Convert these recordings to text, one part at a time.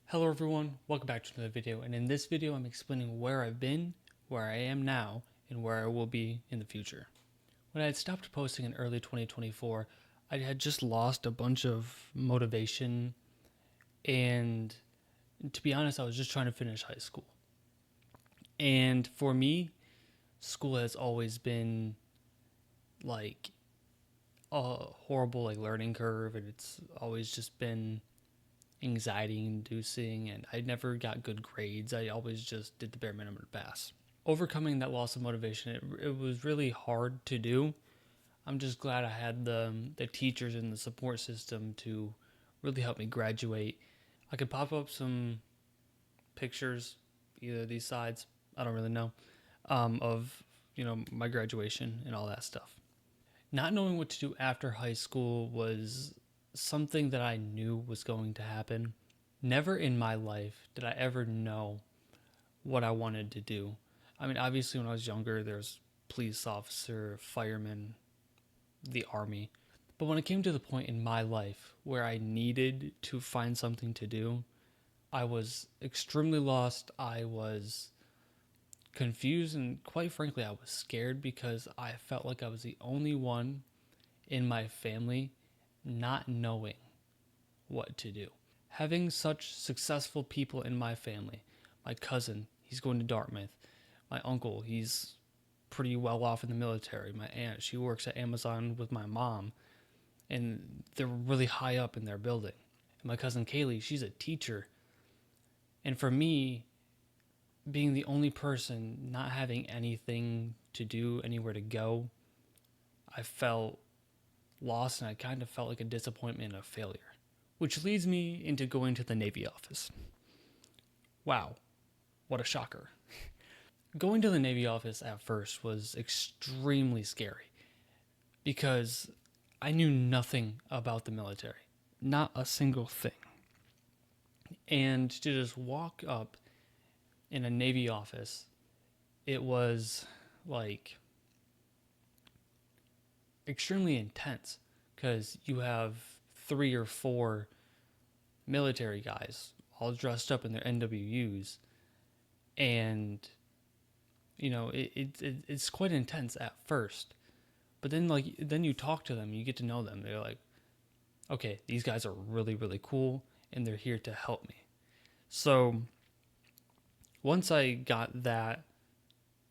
Hello everyone, welcome back to another video, and in this video I'm explaining where I've been, where I am now, and where I will be in the future. When I had stopped posting in early 2024, I had just lost a bunch of motivation, and to be honest, I was just trying to finish high school. And for me, school has always been like a horrible learning curve, and it's always just been anxiety inducing, and I never got good grades. I always just did the bare minimum to pass. Overcoming that loss of motivation, it was really hard to do. I'm just glad I had the teachers and the support system to really help me graduate. I could pop up some pictures, either of these sides, I don't really know, of my graduation and all that stuff. Not knowing what to do after high school was something that I knew was going to happen. Never in my life did I ever know what I wanted to do. I mean, obviously, when I was younger, there's police officer, fireman, the army. But when it came to the point in my life where I needed to find something to do, I was extremely lost. I was confused, and quite frankly, I was scared because I felt like I was the only one in my family not knowing what to do. Having such successful people in my family, my cousin, he's going to Dartmouth. My uncle, he's pretty well off in the military. My aunt, she works at Amazon with my mom, and they're really high up in their building. And my cousin Kaylee, she's a teacher. And for me, being the only person not having anything to do, anywhere to go, I felt lost, and I kind of felt like a disappointment and a failure. Which leads me into going to the Navy office. Wow, what a shocker. Going to the Navy office at first was extremely scary because I knew nothing about the military, not a single thing. And to just walk up in a Navy office, it was like extremely intense because you have 3 or 4 military guys all dressed up in their NWUs, and it's quite intense at first. But then you talk to them, you get to know them. They're like, okay, these guys are really really cool, and they're here to help me. So once I got that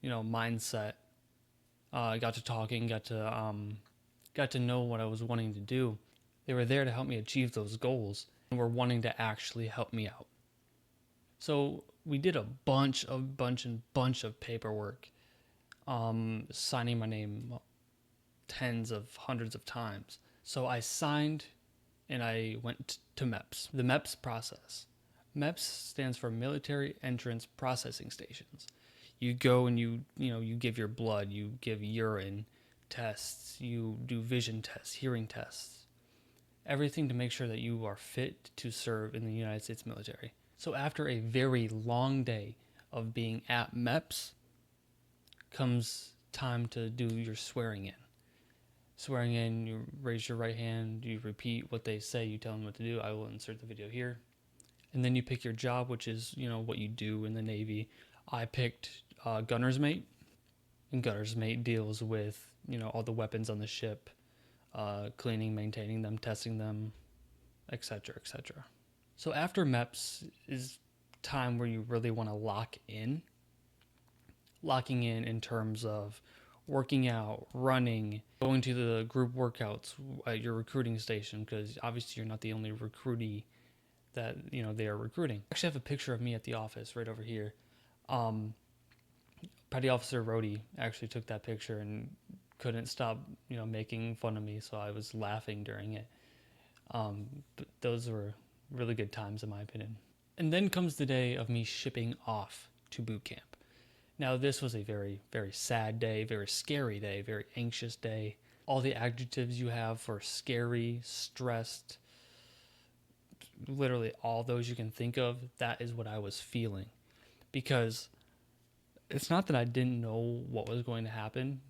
mindset, I got to talking, got to know what I was wanting to do. They were there to help me achieve those goals and were wanting to actually help me out. So we did a bunch of paperwork, signing my name tens of hundreds of times. So I signed and I went to MEPS. The MEPS process. MEPS stands for Military Entrance Processing Stations. You go and you give your blood, you give urine tests, you do vision tests, hearing tests, everything to make sure that you are fit to serve in the United States military. So after a very long day of being at MEPS comes time to do your swearing in. Swearing in, you raise your right hand, you repeat what they say, you tell them what to do. I will insert the video here. And then you pick your job, which is, what you do in the Navy. I picked gunner's mate, and gunner's mate deals with, all the weapons on the ship, cleaning, maintaining them, testing them, etc., etc. So after MEPS is time where you really want to lock in. Locking in terms of working out, running, going to the group workouts at your recruiting station, because obviously you're not the only recruitee that they are recruiting. I actually have a picture of me at the office right over here. Petty Officer Rhodey actually took that picture and couldn't stop making fun of me, so I was laughing during it. But those were really good times in my opinion. And then comes the day of me shipping off to boot camp. Now, this was a very, very sad day, very scary day, very anxious day. All the adjectives you have for scary, stressed, literally all those you can think of, that is what I was feeling. Because it's not that I didn't know what was going to happen.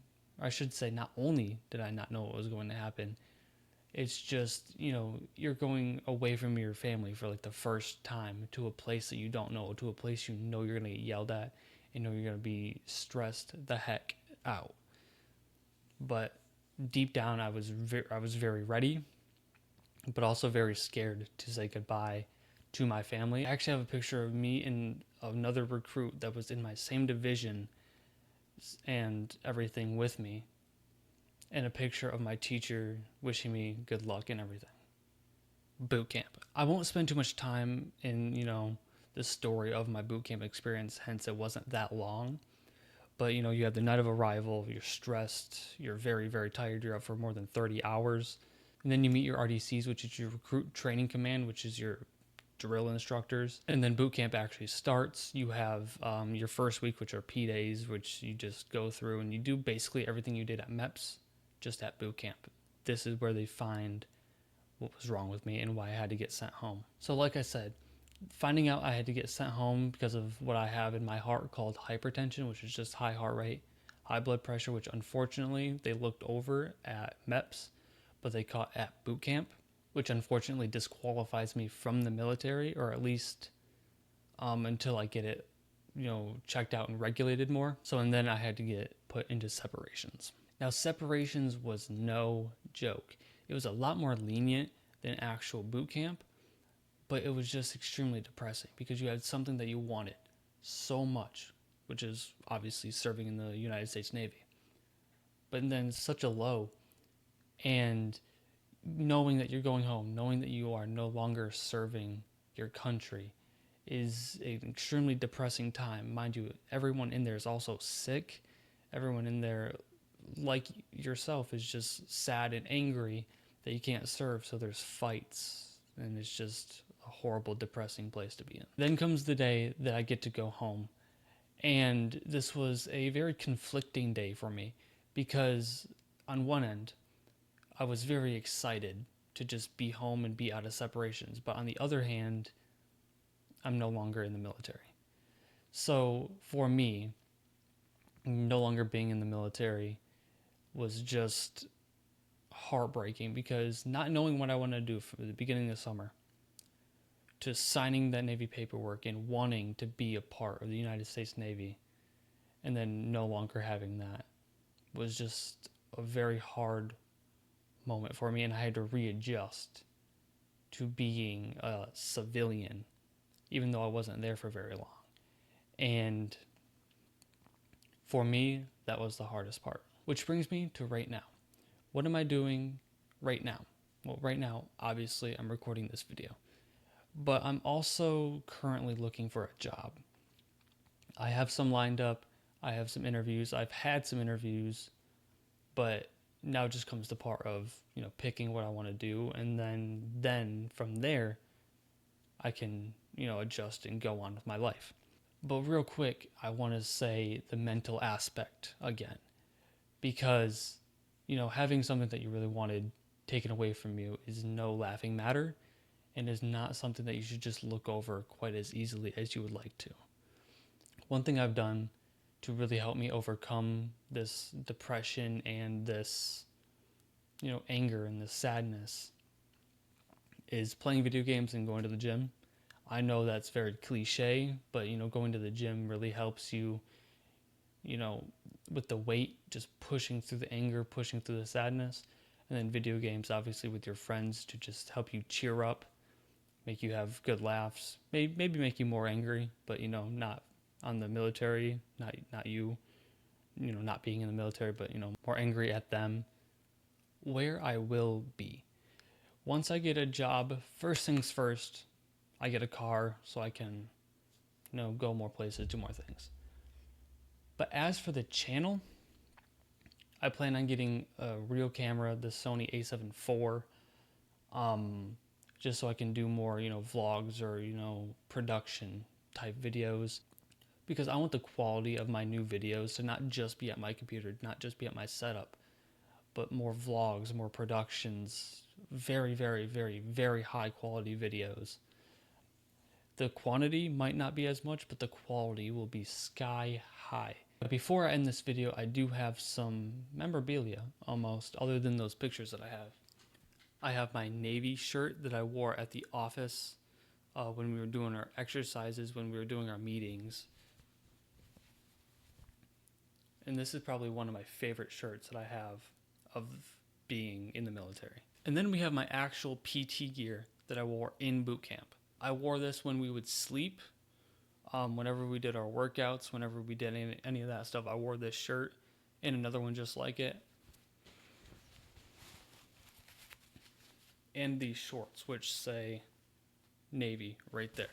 I should say, not only did I not know what was going to happen, It's just, you're going away from your family for like the first time to a place that you don't know, to a place you're going to get yelled at, you're going to be stressed the heck out. But deep down, I was very ready, but also very scared to say goodbye to my family. I actually have a picture of me and another recruit that was in my same division and everything with me, and a picture of my teacher wishing me good luck and everything. Boot camp. I won't spend too much time in, the story of my boot camp experience, hence it wasn't that long. But, you have the night of arrival, you're stressed, you're very, very tired, you're up for more than 30 hours. And then you meet your RDCs, which is your recruit training command, which is your drill instructors. And then boot camp actually starts. You have your first week, which are P days, which you just go through and you do basically everything you did at MEPS, just at boot camp. This is where they find what was wrong with me and why I had to get sent home. So like I said, finding out I had to get sent home because of what I have in my heart called hypertension, which is just high heart rate, high blood pressure, which unfortunately they looked over at MEPS, but they caught at boot camp, which unfortunately disqualifies me from the military, or at least until I get it, checked out and regulated more. So, and then I had to get put into separations. Now, separations was no joke. It was a lot more lenient than actual boot camp, but it was just extremely depressing because you had something that you wanted so much, which is obviously serving in the United States Navy. But then such a low, and knowing that you're going home, knowing that you are no longer serving your country is an extremely depressing time. Mind you, everyone in there is also sick. Everyone in there, like yourself, is just sad and angry that you can't serve, so there's fights, and it's just a horrible, depressing place to be in. Then comes the day that I get to go home, and this was a very conflicting day for me because on one end, I was very excited to just be home and be out of separations, but on the other hand, I'm no longer in the military. So for me, no longer being in the military was just heartbreaking because not knowing what I wanted to do from the beginning of the summer to signing that Navy paperwork and wanting to be a part of the United States Navy and then no longer having that was just a very hard moment for me, and I had to readjust to being a civilian even though I wasn't there for very long. And for me, that was the hardest part. Which brings me to right now. What am I doing right now? Well, right now, obviously, I'm recording this video. But I'm also currently looking for a job. I have some lined up. I have some interviews. I've had some interviews. But now just comes the part of, picking what I want to do. And then from there, I can, adjust and go on with my life. But real quick, I want to say the mental aspect again, because, having something that you really wanted taken away from you is no laughing matter and is not something that you should just look over quite as easily as you would like to. One thing I've done to really help me overcome this depression and this, anger and this sadness is playing video games and going to the gym. I know that's very cliche, but going to the gym really helps you, with the weight, just pushing through the anger, pushing through the sadness. And then video games, obviously, with your friends to just help you cheer up, make you have good laughs, maybe make you more angry, but not on the military, not you, not being in the military, but more angry at them. Where I will be once I get a job, first things first, I get a car so I can, go more places, do more things. But as for the channel, I plan on getting a real camera, the Sony a7 IV, just so I can do more, vlogs or, production type videos. Because I want the quality of my new videos to not just be at my computer, not just be at my setup, but more vlogs, more productions, very, very, very, very high quality videos. The quantity might not be as much, but the quality will be sky high. But before I end this video, I do have some memorabilia almost, other than those pictures that I have. I have my Navy shirt that I wore at the office when we were doing our exercises, when we were doing our meetings. And this is probably one of my favorite shirts that I have of being in the military. And then we have my actual PT gear that I wore in boot camp. I wore this when we would sleep, whenever we did our workouts, whenever we did any of that stuff. I wore this shirt and another one just like it. And these shorts, which say Navy right there.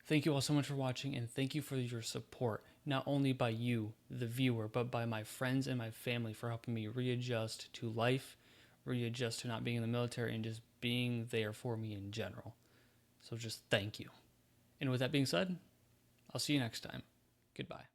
Thank you all so much for watching, and thank you for your support, not only by you, the viewer, but by my friends and my family for helping me readjust to life, readjust to not being in the military, and just being there for me in general. So just thank you. And with that being said, I'll see you next time. Goodbye.